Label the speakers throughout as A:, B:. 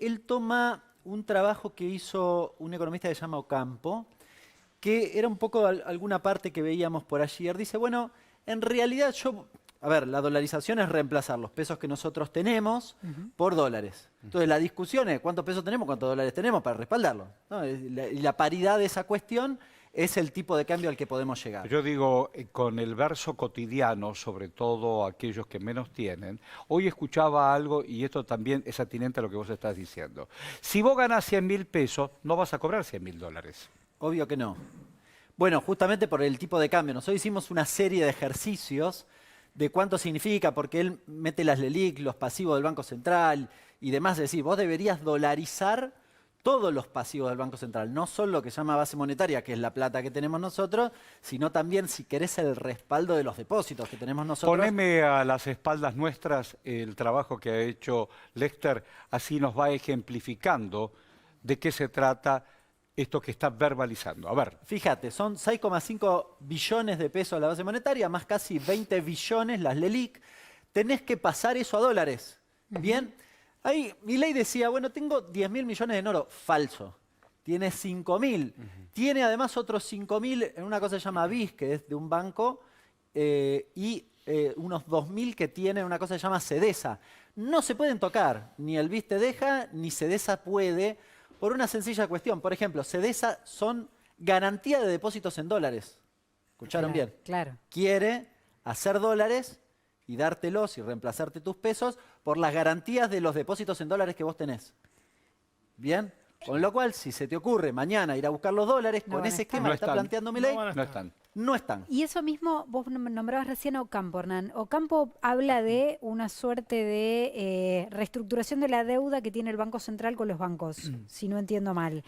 A: él toma un trabajo que hizo un economista que se llama Ocampo, que era un poco alguna parte que veíamos por allí. Él dice, bueno, en realidad a ver, la dolarización es reemplazar los pesos que nosotros tenemos por dólares. Entonces la discusión es cuántos pesos tenemos, cuántos dólares tenemos para respaldarlo, ¿no? Y la paridad de esa cuestión es el tipo de cambio al que podemos llegar.
B: Yo digo, con el verso cotidiano, sobre todo aquellos que menos tienen, hoy escuchaba algo y esto también es atinente a lo que vos estás diciendo. Si vos ganás 100.000 pesos, no vas a cobrar 100.000 dólares.
A: Obvio que no. Bueno, justamente por el tipo de cambio. Nosotros hicimos una serie de ejercicios de cuánto significa, porque él mete las LELIQ, los pasivos del Banco Central y demás. Es decir, vos deberías dolarizar todos los pasivos del Banco Central, no solo lo que se llama base monetaria, que es la plata que tenemos nosotros, sino también, si querés, el respaldo de los depósitos que tenemos nosotros.
B: Poneme a las espaldas nuestras el trabajo que ha hecho Lester, así nos va ejemplificando de qué se trata esto que está verbalizando. A ver.
A: Fíjate, son 6,5 billones de pesos la base monetaria, más casi 20 billones las LELIQ. Tenés que pasar eso a dólares. ¿Bien? Ahí Milei decía, bueno, tengo 10.000 millones en oro. Falso. Tiene 5.000. Tiene además otros 5.000 en una cosa que se llama BIS, que es de un banco, y unos 2.000 que tiene una cosa que se llama CEDESA. No se pueden tocar. Ni el BIS te deja, ni CEDESA puede, por una sencilla cuestión. Por ejemplo, CEDESA son garantía de depósitos en dólares. ¿Escucharon bien?
C: Claro.
A: Quiere hacer dólares y dártelos y reemplazarte tus pesos por las garantías de los depósitos en dólares que vos tenés. ¿Bien? Con lo cual, si se te ocurre mañana ir a buscar los dólares, con ese esquema que está planteando Milei,
B: no están.
A: no están.
C: Y eso mismo, vos nombrabas recién a Ocampo, Hernán. Ocampo habla de una suerte de reestructuración de la deuda que tiene el Banco Central con los bancos, si no entiendo mal.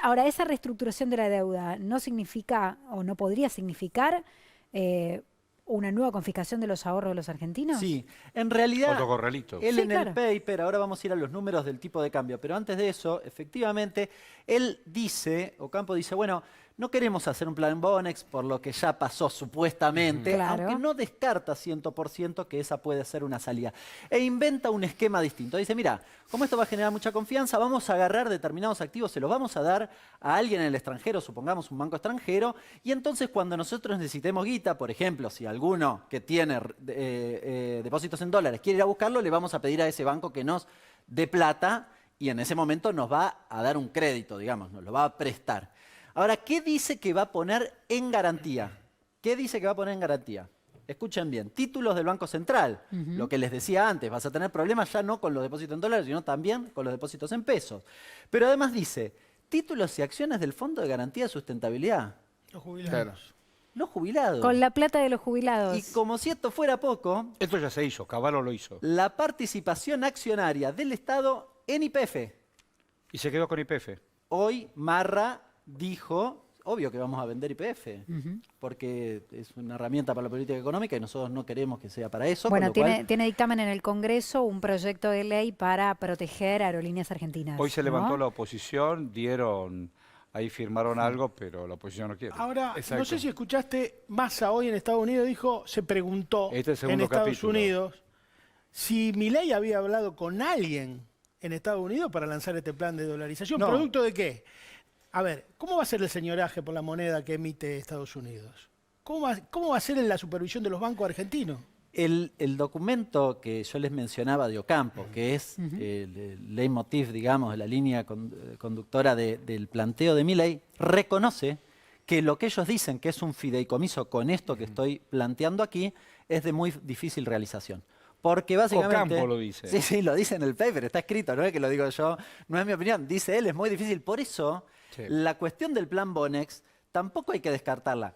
C: Ahora, esa reestructuración de la deuda no significa, o no podría significar, una nueva confiscación de los ahorros de los argentinos.
A: Sí, en realidad,
B: otro corralito.
A: Él
C: Sí,
A: en
C: claro.
A: el paper, ahora vamos a ir a los números del tipo de cambio, pero antes de eso, efectivamente, él dice, Ocampo dice, bueno, no queremos hacer un plan Bonex por lo que ya pasó supuestamente,
C: Claro.
A: aunque no descarta 100% que esa puede ser una salida. E inventa un esquema distinto. Dice, mira, como esto va a generar mucha confianza, vamos a agarrar determinados activos, se los vamos a dar a alguien en el extranjero, supongamos un banco extranjero, y entonces cuando nosotros necesitemos guita, por ejemplo, si alguno que tiene depósitos en dólares quiere ir a buscarlo, le vamos a pedir a ese banco que nos dé plata y en ese momento nos va a dar un crédito, digamos, nos lo va a prestar. Ahora, ¿qué dice que va a poner en garantía? ¿Qué dice que va a poner en garantía? Escuchen bien, títulos del Banco Central, lo que les decía antes, vas a tener problemas ya no con los depósitos en dólares, sino también con los depósitos en pesos. Pero además dice, títulos y acciones del Fondo de Garantía de Sustentabilidad.
D: Los jubilados.
B: Claro.
A: Los jubilados.
C: Con la plata de los jubilados.
A: Y como si esto fuera poco,
B: Esto ya se hizo, Cavallo lo hizo.
A: la participación accionaria del Estado en YPF.
B: Y se quedó con YPF.
A: Hoy Marra dijo, obvio que vamos a vender YPF, porque es una herramienta para la política económica y nosotros no queremos que sea para eso.
C: Bueno,
A: con lo cual,
C: tiene dictamen en el Congreso un proyecto de ley para proteger aerolíneas argentinas.
B: Hoy se
C: ¿no?
B: levantó la oposición, ahí firmaron algo, pero la oposición no quiere.
D: Ahora,
B: Exacto.
D: no sé si escuchaste, Massa hoy en Estados Unidos se preguntó
B: Este es el
D: en
B: segundo
D: Estados
B: capítulo.
D: Unidos si Milei había hablado con alguien en Estados Unidos para lanzar este plan de dolarización.
A: No.
D: ¿Producto de qué? A ver, ¿cómo va a ser el señoraje por la moneda que emite Estados Unidos? ¿Cómo va a ser en la supervisión de los bancos argentinos?
A: el documento que yo les mencionaba de Ocampo, que es el leitmotiv, digamos, de la línea conductora del planteo de Milei, reconoce que lo que ellos dicen que es un fideicomiso con esto que estoy planteando aquí es de muy difícil realización. Porque básicamente...
B: Ocampo lo dice.
A: Sí, sí, lo dice en el paper, está escrito, no es que lo digo yo, no es mi opinión, dice él, es muy difícil. Por eso,
B: Sí.
A: la cuestión del plan Bonex tampoco hay que descartarla.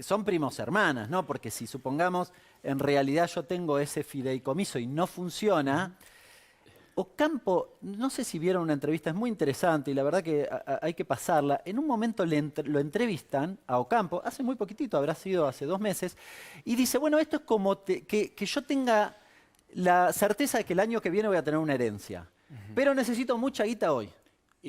A: Son primos hermanas, ¿no? Porque si supongamos, en realidad yo tengo ese fideicomiso y no funciona, Ocampo, no sé si vieron una entrevista, es muy interesante y la verdad que hay que pasarla. En un momento lo entrevistan a Ocampo, hace muy poquitito, habrá sido hace 2 meses, y dice, bueno, esto es como que yo tenga la certeza de que el año que viene voy a tener una herencia, pero necesito mucha guita hoy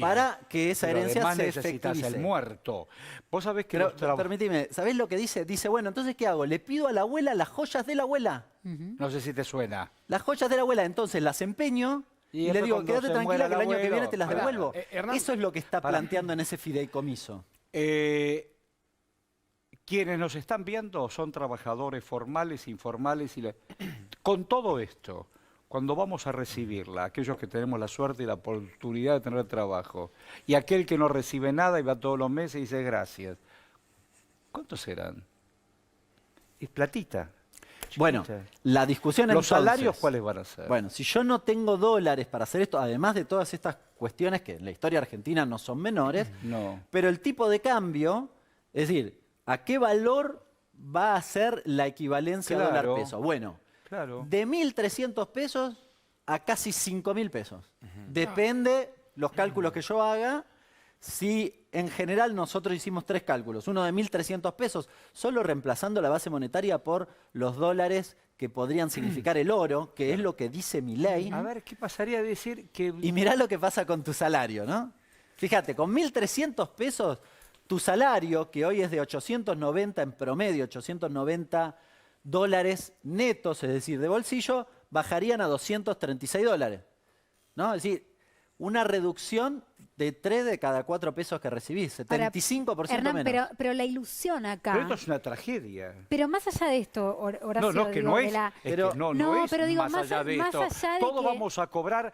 A: para que esa
B: Pero
A: herencia
B: además
A: se
B: necesitas
A: efectivice.
B: el muerto. Vos sabés que
A: Pero permitime, ¿sabés lo que dice? Dice, bueno, entonces, ¿qué hago? ¿Le pido a la abuela las joyas de la abuela?
B: no sé si te suena.
A: Las joyas de la abuela, entonces las empeño Y le
B: después
A: digo,
B: cuando
A: quédate
B: se
A: tranquila
B: muera
A: que el
B: el
A: año que viene
B: abuelo,
A: te las
B: pará,
A: devuelvo.
E: Hernán,
A: Eso es lo que está
B: pará.
A: planteando en ese fideicomiso.
B: Quienes nos están viendo son trabajadores formales, informales con todo esto, cuando vamos a recibirla, aquellos que tenemos la suerte y la oportunidad de tener trabajo, y aquel que no recibe nada y va todos los meses y dice gracias, ¿cuántos serán? Es platita.
A: Bueno,
B: chiquita.
A: la discusión
B: ¿Los
A: entonces,
B: salarios cuáles van a ser?
A: Bueno, si yo no tengo dólares para hacer esto, además de todas estas cuestiones que en la historia argentina no son menores,
B: No.
A: pero el tipo de cambio, es decir, ¿a qué valor va a ser la equivalencia
B: Claro.
A: dólar-peso? Bueno,
B: Claro.
A: de 1.300 pesos a casi 5.000 pesos. Depende los cálculos que yo haga. Si en general nosotros hicimos 3 cálculos, uno de 1.300 pesos, solo reemplazando la base monetaria por los dólares que podrían significar el oro, que es lo que dice mi ley.
B: A ver, ¿qué pasaría de decir que...
A: Y mirá lo que pasa con tu salario, ¿no? Fíjate, con 1.300 pesos, tu salario, que hoy es de 890 en promedio, 890 dólares netos, es decir, de bolsillo, bajarían a 236 dólares. ¿No? Es decir, una reducción de 3 de cada 4 pesos que recibís, 75%
C: Hernán,
A: menos.
C: pero la ilusión acá...
B: Pero esto es una tragedia.
C: Pero más allá de esto, Horacio,
B: No, que
C: digo,
B: no
C: de
B: es,
C: la-
B: es
A: pero-
B: que no
C: No,
B: es
C: pero digo,
B: más
C: más
B: allá de
C: más
B: esto.
C: allá de
B: Todos
C: que-
B: vamos a cobrar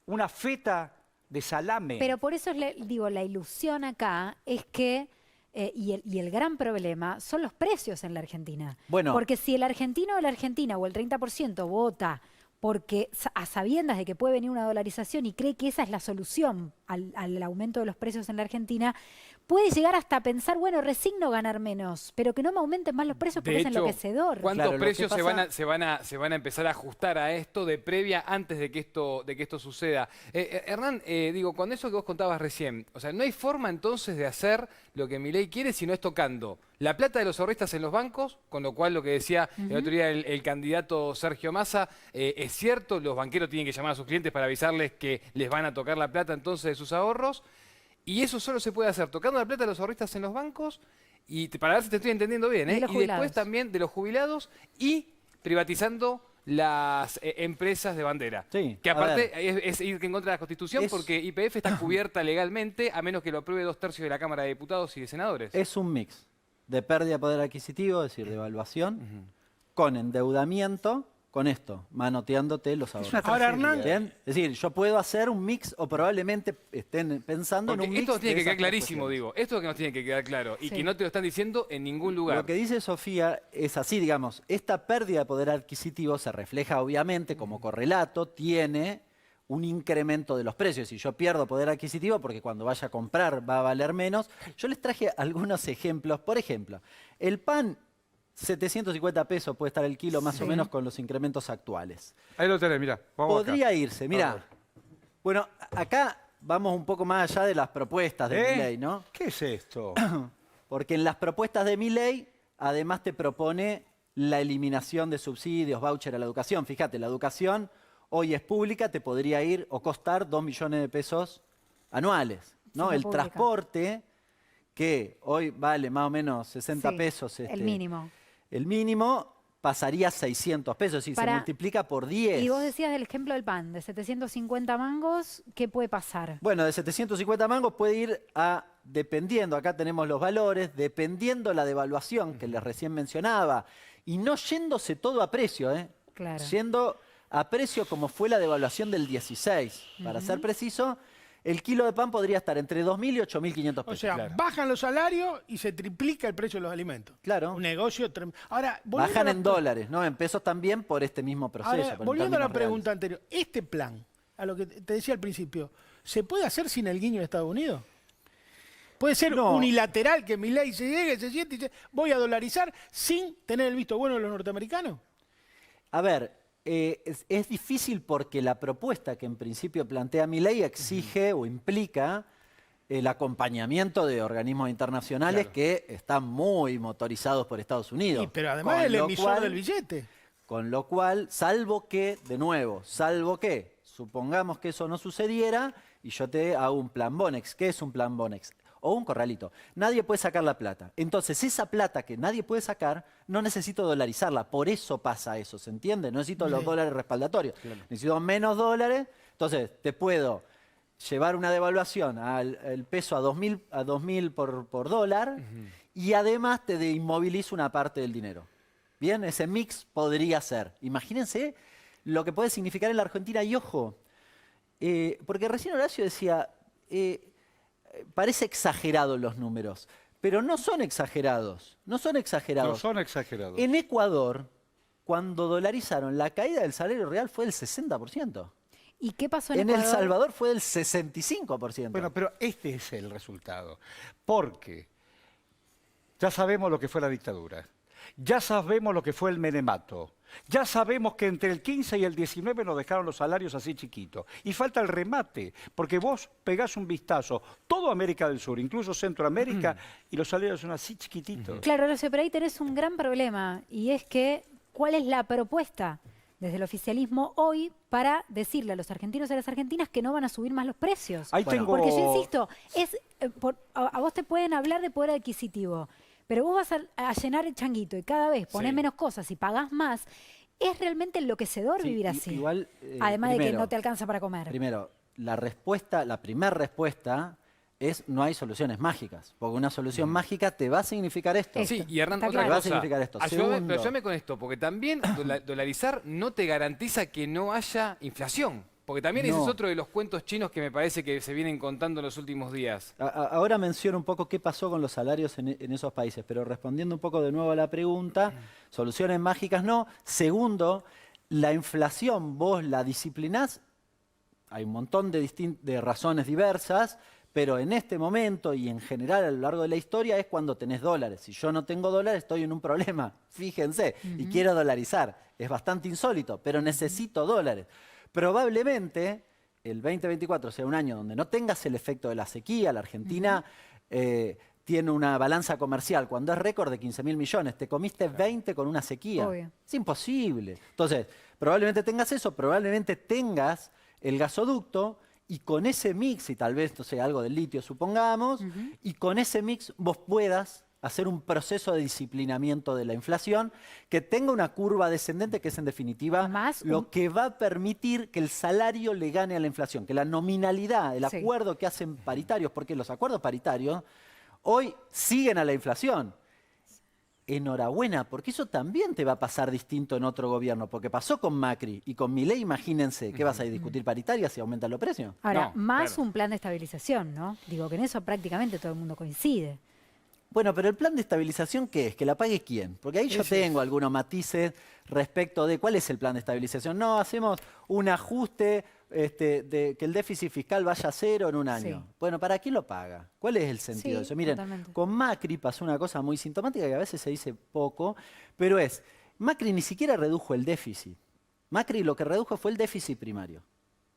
B: una feta de salame.
C: Pero por eso digo, la ilusión acá es que, y el gran problema, son los precios en la Argentina.
A: Bueno.
C: Porque si el argentino o la argentina o el 30% vota porque a sabiendas de que puede venir una dolarización y cree que esa es la solución al aumento de los precios en la Argentina, puede llegar hasta pensar, bueno, resigno ganar menos, pero que no me aumenten más los precios porque es enloquecedor.
E: ¿cuántos
A: Claro, lo que
E: precios se
A: pasa-
E: van a empezar a ajustar a esto de previa antes de que esto suceda? Hernán, digo, con eso que vos contabas recién, o sea, no hay forma entonces de hacer lo que Milei quiere si no es tocando la plata de los ahorristas en los bancos, con lo cual lo que decía el otro día el candidato Sergio Massa, es cierto, los banqueros tienen que llamar a sus clientes para avisarles que les van a tocar la plata entonces de sus ahorros. Y eso solo se puede hacer tocando la plata de los ahorristas en los bancos y para ver si te estoy entendiendo bien,
C: Y de
E: ¿eh?
C: los
E: Y
C: jubilados.
E: después también de los jubilados y privatizando las empresas de bandera.
A: Sí,
E: Que
A: a
E: aparte
A: ver.
E: es ir en contra de la Constitución
A: Es-
E: porque YPF está cubierta legalmente a menos que lo apruebe 2/3 de la Cámara de Diputados y de Senadores.
A: Es un mix de pérdida de poder adquisitivo, es decir, de evaluación, con endeudamiento, con esto, manoteándote los ahorros.
B: una
D: Ahora,
B: tragedia.
D: Hernán,
A: Bien, es decir, yo puedo hacer un mix o probablemente estén pensando
E: Porque
A: en un mix.
E: esto tiene
A: de
E: que
A: esas
E: quedar
A: tres
E: clarísimo,
A: cuestiones.
E: digo. Esto es lo que nos tiene que quedar claro y
C: Sí.
E: que no te lo están diciendo en ningún lugar.
A: Lo que dice Sofía es así, digamos, esta pérdida de poder adquisitivo se refleja obviamente como correlato, tiene un incremento de los precios. Si yo pierdo poder adquisitivo, porque cuando vaya a comprar va a valer menos, yo les traje algunos ejemplos. Por ejemplo, el pan, 750 pesos puede estar el kilo más o
C: Sí.
A: menos con los incrementos actuales.
B: Ahí lo tenés, mirá. Vamos acá.
A: Podría irse, mira.
B: Vamos.
A: Bueno, acá vamos un poco más allá de las propuestas de Milei, ¿no?
B: ¿Qué es esto?
A: Porque en las propuestas de Milei, además te propone la eliminación de subsidios, voucher a la educación. Fíjate, la educación hoy es pública, te podría ir o costar 2 millones de pesos anuales, ¿no?
C: Siendo
A: El
C: pública.
A: transporte, que hoy vale más o menos 60
C: Sí,
A: pesos.
C: el mínimo.
A: El mínimo pasaría a 600 pesos, es decir, se
C: Para-
A: multiplica por 10.
C: Y vos decías del ejemplo del pan, de 750 mangos, ¿qué puede pasar?
A: Bueno, de 750 mangos puede ir a, dependiendo, acá tenemos los valores, dependiendo la devaluación que les recién mencionaba, y no yéndose todo a precio,
C: Claro.
A: yendo a precio como fue la devaluación del 16. Para ser preciso, el kilo de pan podría estar entre 2.000 y 8.500 pesos.
D: o sea,
E: Claro.
D: bajan los salarios y se triplica el precio de los alimentos.
A: Claro.
D: Un negocio tremendo. Ahora, volviendo
A: Bajan
D: a
A: en dólares, ¿no? En pesos también por este mismo proceso.
D: Ahora,
A: por el
D: volviendo a la
A: términos
D: pregunta
A: reales.
D: anterior, este plan, a lo que te decía al principio, ¿se puede hacer sin el guiño de Estados Unidos? ¿Puede ser
A: No.
D: unilateral que Milei se llegue, se siente y dice, voy a dolarizar sin tener el visto bueno de los norteamericanos?
A: A ver, es difícil porque la propuesta que en principio plantea Milei exige o implica el acompañamiento de organismos internacionales
E: Claro.
A: que están muy motorizados por Estados Unidos.
D: Sí, pero además
A: Con
D: el
A: lo
D: emisor
A: cual-
D: del billete.
A: Con lo cual, salvo que, de nuevo, salvo que, supongamos que eso no sucediera y yo te hago un plan Bonex. ¿Qué es un plan Bonex? O un corralito. Nadie puede sacar la plata. Entonces, esa plata que nadie puede sacar, no necesito dolarizarla. Por eso pasa eso, ¿se entiende? No necesito los dólares respaldatorios. Necesito menos dólares, Entonces, te puedo llevar una devaluación al el peso a 2.000 por dólar y además te inmovilizo una parte del dinero. Bien, ese mix podría ser. Imagínense lo que puede significar en la Argentina. Y ojo, porque recién Horacio decía, parece exagerado los números, pero no son exagerados. No son exagerados.
B: No son exagerados.
A: En Ecuador, cuando dolarizaron, la caída del salario real fue del 60%.
C: ¿Y qué pasó en
A: En
C: Ecuador?
A: El Salvador fue del 65%.
B: Bueno, pero este es el resultado. Porque ya sabemos lo que fue la dictadura. Ya sabemos lo que fue el menemato. Ya sabemos que entre el 15 y el 19 nos dejaron los salarios así chiquitos. Y falta el remate, porque vos pegás un vistazo, toda América del Sur, incluso Centroamérica, y los salarios son así chiquititos.
C: Claro, Horacio, pero ahí tenés un gran problema, y es que, ¿cuál es la propuesta desde el oficialismo hoy para decirle a los argentinos y a las argentinas que no van a subir más los precios?
B: Ahí tengo...
C: Porque yo insisto, a vos te pueden hablar de poder adquisitivo, pero vos vas a llenar el changuito y cada vez ponés menos cosas y pagás más. Es realmente enloquecedor vivir así.
A: Igual,
C: además de que
A: primero,
C: no te alcanza para comer.
A: Primero, la primera respuesta es no hay soluciones mágicas, porque una solución mágica te va a significar esto.
E: Sí, y Hernán,
C: Está
E: otra
C: claro.
A: Va a
E: cosa.
A: significar esto.
E: Ayúdame,
A: Segundo.
E: pero ayúdame con esto, porque también dolarizar no te garantiza que no haya inflación. Porque también ese
A: No.
E: es otro de los cuentos chinos que me parece que se vienen contando en los últimos días.
A: Ahora menciono un poco qué pasó con los salarios en esos países, pero respondiendo un poco de nuevo a la pregunta, soluciones mágicas no. Segundo, la inflación vos la disciplinás, hay un montón de razones diversas, pero en este momento y en general a lo largo de la historia es cuando tenés dólares. Si yo no tengo dólares estoy en un problema, fíjense, y quiero dolarizar. Es bastante insólito, pero necesito dólares. Probablemente el 2024 sea un año donde no tengas el efecto de la sequía. La Argentina tiene una balanza comercial cuando es récord de 15.000 millones. Te comiste 20 con una sequía.
C: Obvio.
A: Es imposible. Entonces, probablemente tengas eso, probablemente tengas el gasoducto y con ese mix, y tal vez, no sé, algo del litio supongamos, y con ese mix vos puedas hacer un proceso de disciplinamiento de la inflación que tenga una curva descendente que es en definitiva
C: Más
A: lo que va a permitir que el salario le gane a la inflación, que la nominalidad, el acuerdo que hacen paritarios, porque los acuerdos paritarios hoy siguen a la inflación. Enhorabuena, porque eso también te va a pasar distinto en otro gobierno, porque pasó con Macri y con Milei, imagínense, ¿qué vas a discutir paritaria si aumentan los precios?
C: Ahora,
E: No,
C: más
E: claro.
C: un plan de estabilización, ¿no? Digo que en eso prácticamente todo el mundo coincide.
A: Bueno, pero el plan de estabilización, ¿qué es? ¿Que la pague quién? Porque ahí yo tengo algunos matices respecto de cuál es el plan de estabilización. No, hacemos un ajuste de que el déficit fiscal vaya a cero en un año.
C: Sí.
A: Bueno, ¿para quién lo paga? ¿Cuál es el sentido
C: Sí,
A: de eso? Miren,
C: totalmente.
A: con Macri pasó una cosa muy sintomática que a veces se dice poco, pero Macri ni siquiera redujo el déficit. Macri lo que redujo fue el déficit primario.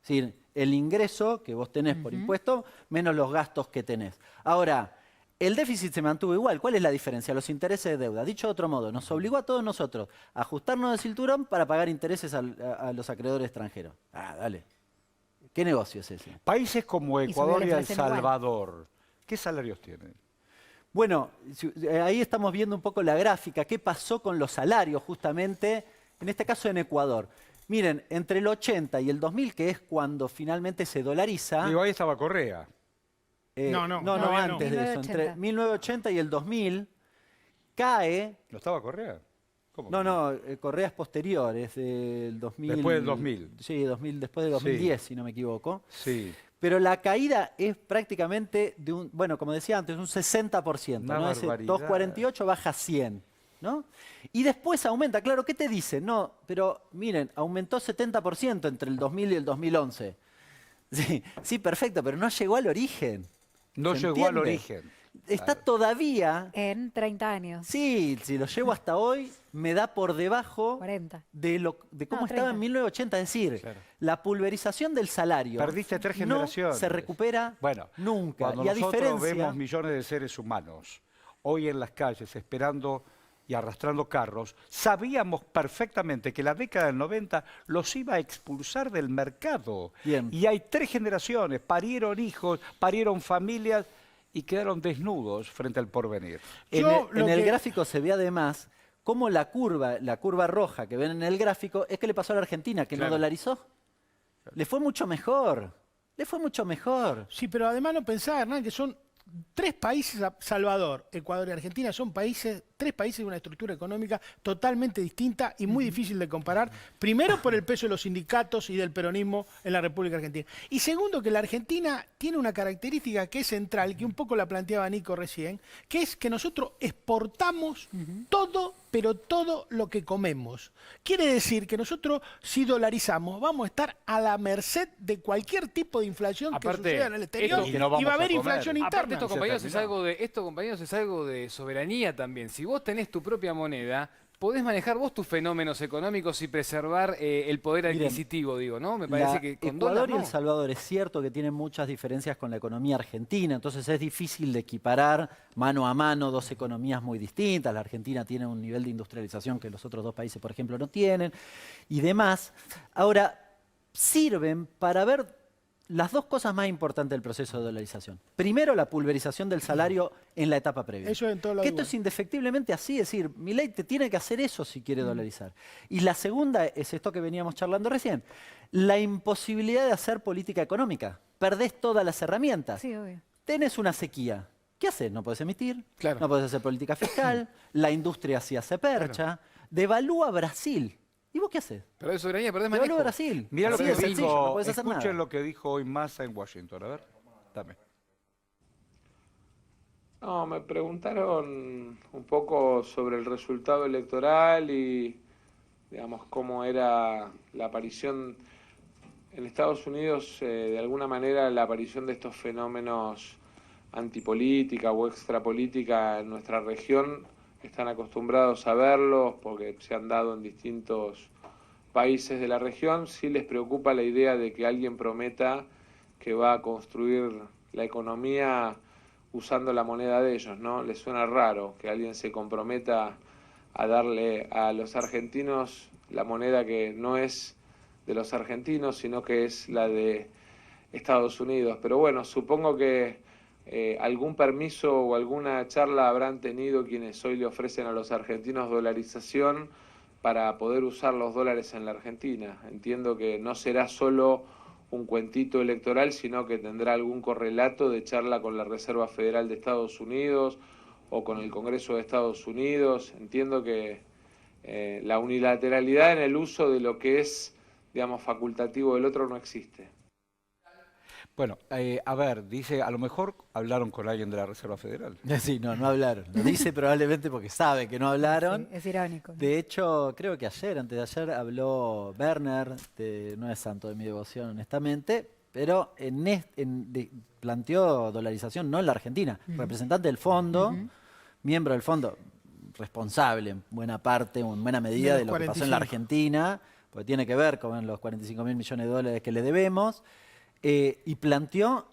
A: Es decir, el ingreso que vos tenés por impuesto menos los gastos que tenés. Ahora, el déficit se mantuvo igual. ¿Cuál es la diferencia? Los intereses de deuda. Dicho de otro modo, nos obligó a todos nosotros a ajustarnos del cinturón para pagar intereses a los acreedores extranjeros. Ah, dale. ¿Qué negocio es ese?
B: Países como
C: Y
B: Ecuador
C: subió
B: y
C: la
B: El
C: inflación igual.
B: Salvador, ¿qué salarios tienen?
A: Bueno, ahí estamos viendo un poco la gráfica. ¿Qué pasó con los salarios justamente? En este caso en Ecuador. Miren, entre el 80 y el 2000, que es cuando finalmente se dolariza...
B: Digo, ahí estaba Correa.
D: No,
A: antes
D: no.
A: de eso.
C: 1980.
A: Entre 1980 y el 2000 cae...
B: ¿No estaba Correa? ¿Cómo?
A: No, Correa es posterior, es del 2000.
B: Después del 2000.
A: Sí, después del 2010, si no me equivoco.
B: Sí.
A: Pero la caída es prácticamente de un, bueno, como decía antes, un 60%.
B: Una
A: ¿no? Ese
B: barbaridad.
A: 248 baja a 100. ¿No? Y después aumenta, claro, ¿qué te dice? No, pero miren, aumentó 70% entre el 2000 y el 2011. Sí, perfecto, pero no llegó al origen.
B: No
A: ¿Se
B: llegó al
A: entiende?
B: origen.
A: Está todavía...
C: En 30 años.
A: Sí, si lo llevo hasta hoy, me da por debajo
C: 40.
A: de cómo
C: No,
A: estaba
C: 30.
A: en 1980. Es decir,
B: Claro.
A: la pulverización del salario
B: Perdiste 3
A: no
B: generaciones.
A: se recupera
B: Bueno,
A: nunca.
B: cuando
A: Y a
B: nosotros
A: diferencia,
B: vemos millones de seres humanos hoy en las calles esperando y arrastrando carros, sabíamos perfectamente que la década del 90 los iba a expulsar del mercado.
A: Bien.
B: Y hay 3 generaciones, parieron hijos, parieron familias y quedaron desnudos frente al porvenir.
A: en el gráfico se ve además cómo la curva roja que ven en el gráfico es que le pasó a la Argentina, que
E: Claro.
A: no dolarizó. Le fue mucho mejor. Le fue mucho mejor.
D: Sí, pero además no pensá, Hernán, que son 3 países, Salvador, Ecuador y Argentina, son 3 países de una estructura económica totalmente distinta y muy difícil de comparar. Primero, por el peso de los sindicatos y del peronismo en la República Argentina. Y segundo, que la Argentina tiene una característica que es central, que un poco la planteaba Nico recién, que es que nosotros exportamos todo, pero todo lo que comemos. Quiere decir que nosotros, si dolarizamos, vamos a estar a la merced de cualquier tipo de inflación que suceda en el exterior
B: y no vamos
D: y va a
B: a
D: haber
B: comer.
D: inflación
E: Aparte,
D: interna.
E: esto, compañeros, es algo de soberanía también. Si vos tenés tu propia moneda, podés manejar vos tus fenómenos económicos y preservar el poder adquisitivo, digo, ¿no? Me parece que con
A: Ecuador
E: dólar
A: y
E: no.
A: El Salvador es cierto que tienen muchas diferencias con la economía argentina, entonces es difícil de equiparar mano a mano dos economías muy distintas. La Argentina tiene un nivel de industrialización que los otros dos países, por ejemplo, no tienen y demás. Ahora, sirven para ver las dos cosas más importantes del proceso de dolarización. Primero, la pulverización del salario en la etapa previa.
D: Eso en todos lados
A: Que esto
D: igual.
A: es indefectiblemente así, es decir, Milei te tiene que hacer eso si quiere dolarizar. Y la segunda es esto que veníamos charlando recién, la imposibilidad de hacer política económica. Perdés todas las herramientas.
C: Sí, obvio.
A: Tenés una sequía. ¿Qué haces? No podés emitir,
E: Claro.
A: no podés hacer política fiscal, la industria se hace percha, devalúa Brasil. ¿Y vos qué haces?
E: Perdés soberanía, perdés
A: Devalúa
E: manejo.
A: Brasil.
B: Mira lo
A: Así
B: que
A: de sencillo,
B: dijo,
A: no podés hacer
B: escuchen
A: nada.
B: lo que dijo hoy Massa en Washington. A ver, dame.
F: No, me preguntaron un poco sobre el resultado electoral y, digamos, cómo era la aparición en Estados Unidos, de alguna manera, la aparición de estos fenómenos antipolítica o extrapolítica en nuestra región. Están acostumbrados a verlos porque se han dado en distintos países de la región. Sí les preocupa la idea de que alguien prometa que va a construir la economía usando la moneda de ellos, ¿no? Les suena raro que alguien se comprometa a darle a los argentinos la moneda que no es de los argentinos, sino que es la de Estados Unidos. Pero bueno, supongo que algún permiso o alguna charla habrán tenido quienes hoy le ofrecen a los argentinos dolarización para poder usar los dólares en la Argentina. Entiendo que no será solo un cuentito electoral, sino que tendrá algún correlato de charla con la Reserva Federal de Estados Unidos o con el Congreso de Estados Unidos. Entiendo que la unilateralidad en el uso de lo que es, digamos, facultativo del otro no existe.
B: Bueno, a ver, dice, a lo mejor hablaron con alguien de la Reserva Federal.
A: Sí, no hablaron. Lo dice probablemente porque sabe que no hablaron.
C: Sí, es irónico.
A: De hecho, creo que antes de ayer, habló Werner, no es santo de mi devoción, honestamente, pero planteó dolarización no en la Argentina. Representante del fondo, miembro del fondo, responsable en buena parte, en buena medida de lo que pasó en la Argentina, porque tiene que ver con los 45.000 millones de dólares que le debemos, y planteó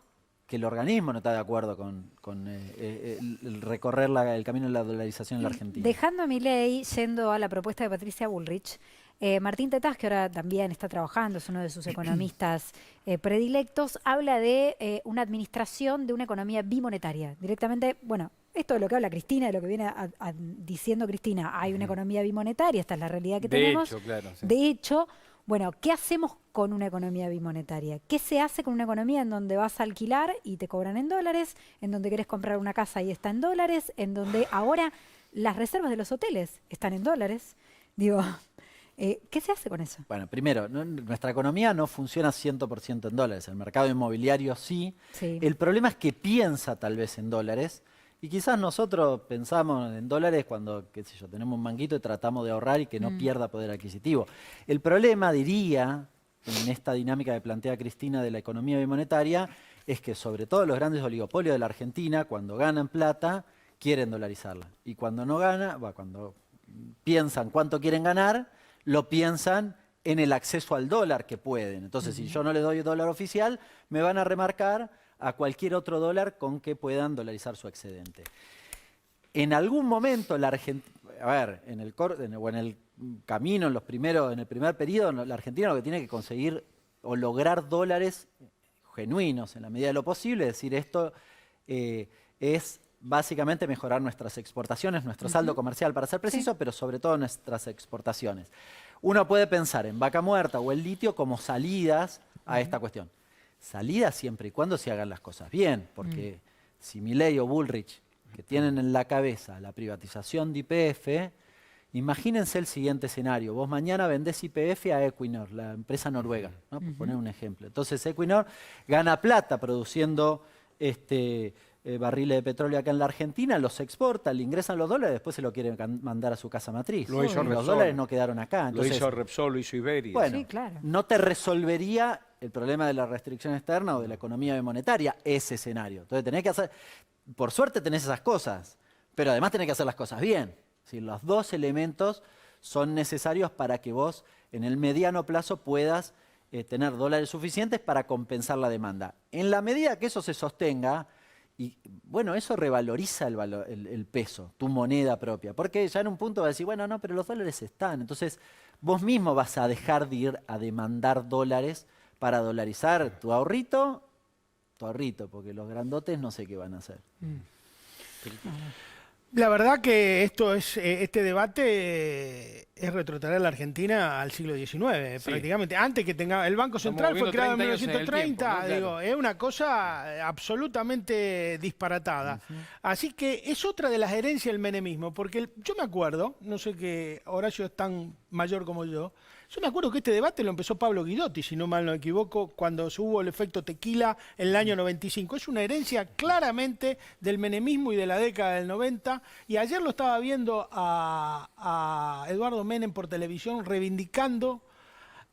A: que el organismo no está de acuerdo con el recorrer el camino de la dolarización en la Argentina.
C: Dejando a Milei, yendo a la propuesta de Patricia Bullrich, Martín Tetaz, que ahora también está trabajando, es uno de sus economistas predilectos, habla de una administración de una economía bimonetaria. Directamente, bueno, esto de lo que habla Cristina, de lo que viene diciendo Cristina, hay una economía bimonetaria, esta es la realidad que tenemos.
E: De hecho, claro. Sí.
C: De hecho, bueno, ¿qué hacemos con una economía bimonetaria? ¿Qué se hace con una economía en donde vas a alquilar y te cobran en dólares, en donde querés comprar una casa y está en dólares, en donde ahora las reservas de los hoteles están en dólares? Digo, ¿qué se hace con eso?
A: Bueno, primero, nuestra economía no funciona 100% en dólares. El mercado inmobiliario sí. El problema es que piensa tal vez en dólares. Y quizás nosotros pensamos en dólares cuando, qué sé yo, tenemos un manguito y tratamos de ahorrar y que no pierda poder adquisitivo. El problema, diría, en esta dinámica que plantea Cristina de la economía bimonetaria, es que sobre todo los grandes oligopolios de la Argentina, cuando ganan plata, quieren dolarizarla. Y cuando no gana, cuando piensan cuánto quieren ganar, lo piensan en el acceso al dólar que pueden. Entonces, si yo no les doy dólar oficial, me van a remarcar a cualquier otro dólar con que puedan dolarizar su excedente. En algún momento la Argentina, en el camino, en el primer periodo, la Argentina lo que tiene que conseguir o lograr dólares genuinos en la medida de lo posible, es decir, esto es básicamente mejorar nuestras exportaciones, nuestro saldo comercial, para ser preciso, pero sobre todo nuestras exportaciones. Uno puede pensar en Vaca Muerta o el litio como salidas a esta cuestión. Salidas siempre y cuando se hagan las cosas bien, porque si Milei o Bullrich, que tienen en la cabeza la privatización de YPF, imagínense el siguiente escenario. Vos mañana vendés YPF a Equinor, la empresa noruega, ¿no? Por poner un ejemplo. Entonces Equinor gana plata produciendo barriles de petróleo acá en la Argentina, los exporta, le ingresan los dólares, después se lo quieren mandar a su casa matriz.
B: Lo hizo
A: Los
B: Repsol.
A: dólares no quedaron acá. Entonces,
B: Lo hizo Repsol, lo hizo Iberia.
A: bueno,
C: Sí, claro.
A: no te resolvería el problema de la restricción externa o de la economía monetaria ese escenario. Entonces tenés que hacer, por suerte tenés esas cosas, pero además tenés que hacer las cosas bien. Es decir, los dos elementos son necesarios para que vos en el mediano plazo puedas tener dólares suficientes para compensar la demanda. En la medida que eso se sostenga, y bueno, eso revaloriza el peso, tu moneda propia, porque ya en un punto vas a decir, bueno, no, pero los dólares están. Entonces vos mismo vas a dejar de ir a demandar dólares para dolarizar tu ahorrito, porque los grandotes no sé qué van a hacer.
D: La verdad que este debate es retrotraer a la Argentina al siglo XIX, prácticamente. Antes que tenga el Banco Central fue creado en 1930, digo, es una cosa absolutamente disparatada. Así que es otra de las herencias del menemismo, porque yo me acuerdo, no sé que Horacio es tan mayor como yo me acuerdo que este debate lo empezó Pablo Guidotti, si no mal no me equivoco, cuando hubo el efecto tequila en el año 95. Es una herencia claramente del menemismo y de la década del 90. Y ayer lo estaba viendo a Eduardo Menem por televisión reivindicando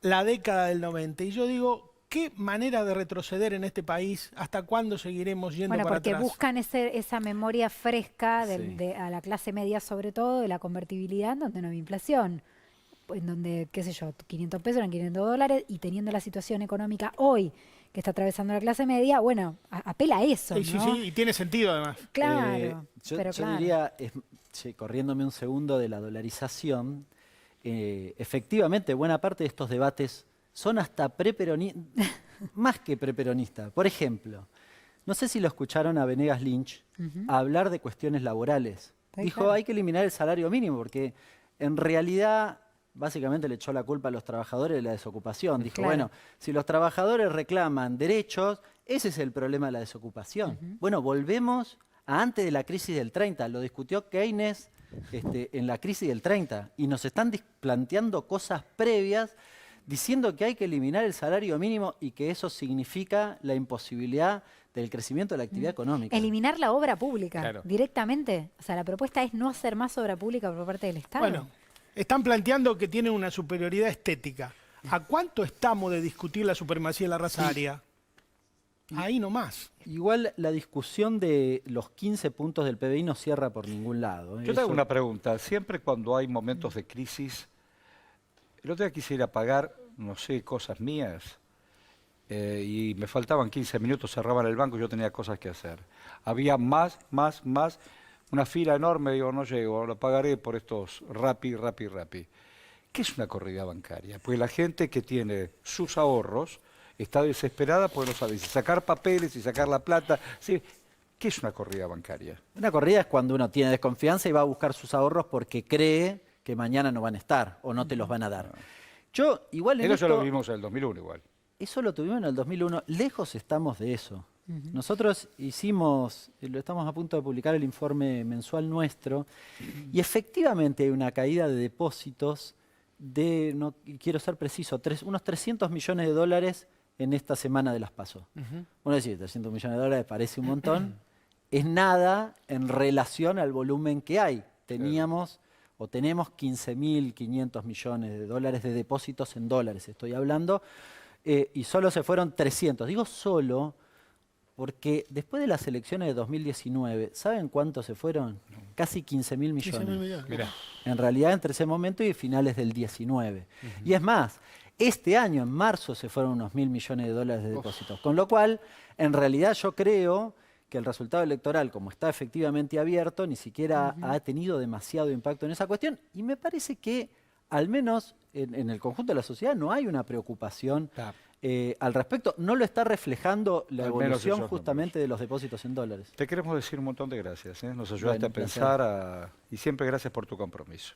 D: la década del 90. Y yo digo, qué manera de retroceder en este país, hasta cuándo seguiremos yendo para atrás.
C: Porque buscan esa memoria fresca a la clase media, sobre todo, de la convertibilidad, en donde no hay inflación. En donde, qué sé yo, 500 pesos eran 500 dólares, y teniendo la situación económica hoy que está atravesando la clase media, bueno, apela a eso, ¿no?
D: Sí, y tiene sentido además.
C: Claro,
A: yo
C: claro.
A: diría, corriéndome un segundo de la dolarización, efectivamente buena parte de estos debates son hasta preperonistas, más que preperonistas. Por ejemplo, no sé si lo escucharon a Venegas Lynch hablar de cuestiones laborales. Dijo,
C: claro,
A: hay que eliminar el salario mínimo, porque en realidad básicamente le echó la culpa a los trabajadores de la desocupación. Dijo, bueno, si los trabajadores reclaman derechos, ese es el problema de la desocupación. Bueno, volvemos a antes de la crisis del 30. Lo discutió Keynes en la crisis del 30. Y nos están planteando cosas previas diciendo que hay que eliminar el salario mínimo y que eso significa la imposibilidad del crecimiento de la actividad económica.
C: Eliminar la obra pública directamente. O sea, la propuesta es no hacer más obra pública por parte del Estado.
D: Bueno, están planteando que tienen una superioridad estética. ¿A cuánto estamos de discutir la supremacía de la raza aria? Ahí nomás.
A: Igual la discusión de los 15 puntos del PBI no cierra por ningún lado.
B: Yo te hago una pregunta. Siempre cuando hay momentos de crisis, el otro día quisiera pagar, no sé, cosas mías, y me faltaban 15 minutos, cerraban el banco y yo tenía cosas que hacer. Había más, una fila enorme, digo, no llego, lo pagaré por estos Rappi. ¿Qué es una corrida bancaria? Pues la gente que tiene sus ahorros está desesperada porque no sabe si sacar papeles, si sacar la plata. ¿Sí? ¿Qué es una corrida bancaria?
A: Una corrida es cuando uno tiene desconfianza y va a buscar sus ahorros porque cree que mañana no van a estar o no te los van a dar. Yo, igual en
B: Eso ya lo vimos en el 2001 igual.
A: Eso lo tuvimos en el 2001. Lejos estamos de eso. Nosotros estamos a punto de publicar el informe mensual nuestro, y efectivamente hay una caída de depósitos de, no quiero ser preciso, unos 300 millones de dólares en esta semana de las PASO. Bueno, decir, 300 millones de dólares parece un montón, es nada en relación al volumen que hay. Tenemos 15.500 millones de dólares de depósitos en dólares, estoy hablando, y solo se fueron 300. Digo solo porque después de las elecciones de 2019, ¿saben cuánto se fueron? Casi 15.000 millones.
D: 15.000 millones.
E: Mirá.
A: En realidad entre ese momento y finales del 19. Y es más, este año en marzo se fueron unos 1.000 millones de dólares de depósitos. Con lo cual, en realidad yo creo que el resultado electoral, como está efectivamente abierto, ni siquiera ha tenido demasiado impacto en esa cuestión. Y me parece que, al menos en el conjunto de la sociedad, no hay una preocupación al respecto. No lo está reflejando la
B: Al menos
A: evolución
B: esos
A: justamente de los depósitos en dólares.
B: Te queremos decir un montón de gracias. Nos ayudaste
A: Bueno,
B: a pensar y siempre gracias por tu compromiso.